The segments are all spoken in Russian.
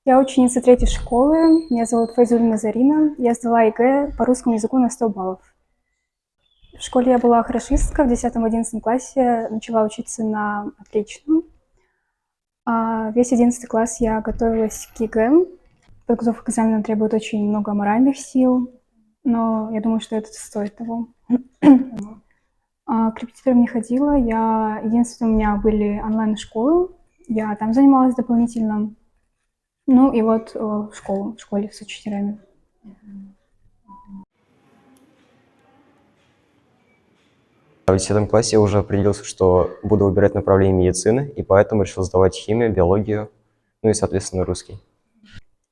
Я ученица третьей школы, меня зовут Файзулина Зарина. Я сдала ЕГЭ по русскому языку на 100 баллов. В школе я была хорошистка, в 10-11 классе начала учиться на отлично. Весь 11 класс я готовилась к ЕГЭ. Подготовка к экзаменам требует очень много моральных сил, но я думаю, что это стоит того. К репетиторам не ходила. Единственное, у меня были онлайн-школы. Я там занималась дополнительно. Ну и вот в школе с учителями. В 10 классе я уже определился, что буду выбирать направление медицины, и поэтому решил сдавать химию, биологию, ну и, соответственно, русский.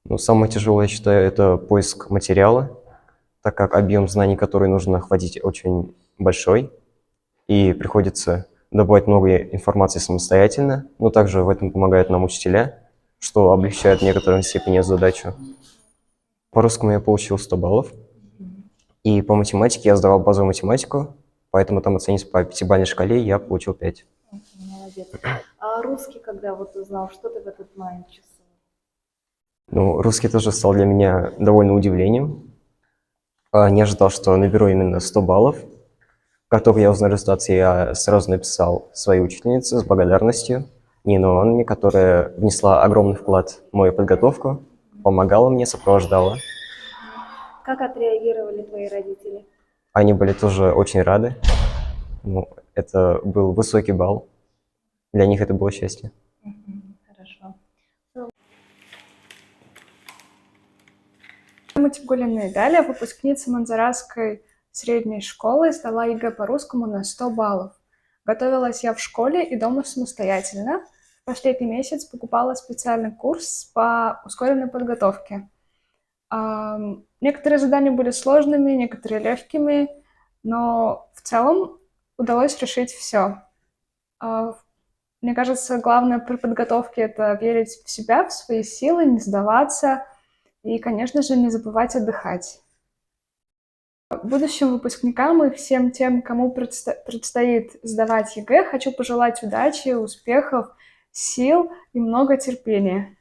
Ну, самое тяжелое, я считаю, это поиск материала, так как объем знаний, который нужно охватить, очень большой, и приходится добывать много информации самостоятельно, но также в этом помогают нам учителя, что облегчает в некоторой степени задачу. По русскому я получил 100 баллов, и по математике я сдавал базовую математику, поэтому там оценить по 5-бальной шкале я получил 5. Молодец. А русский, когда вот узнал, что ты в этот момент чувствовал? Ну, русский тоже стал для меня довольно удивлением. Не ожидал, что наберу именно 100 баллов. Как только я узнал результаты, я сразу написал своей учительнице с благодарностью, Нине Ивановне, которая внесла огромный вклад в мою подготовку, помогала мне, сопровождала. Как отреагировали твои родители? Они были тоже очень рады. Ну, это был высокий балл. Для них это было счастье. Хорошо. Матибуллина Идаля, выпускница Манзаратской средней школы, сдала ЕГЭ по русскому на 100 баллов. Готовилась я в школе и дома самостоятельно. В последний месяц покупала специальный курс по ускоренной подготовке. Некоторые задания были сложными, некоторые легкими, но в целом удалось решить все. Мне кажется, главное при подготовке — это верить в себя, в свои силы, не сдаваться и, конечно же, не забывать отдыхать. Будущим выпускникам и всем тем, кому предстоит сдавать ЕГЭ, хочу пожелать удачи, успехов, сил и много терпения.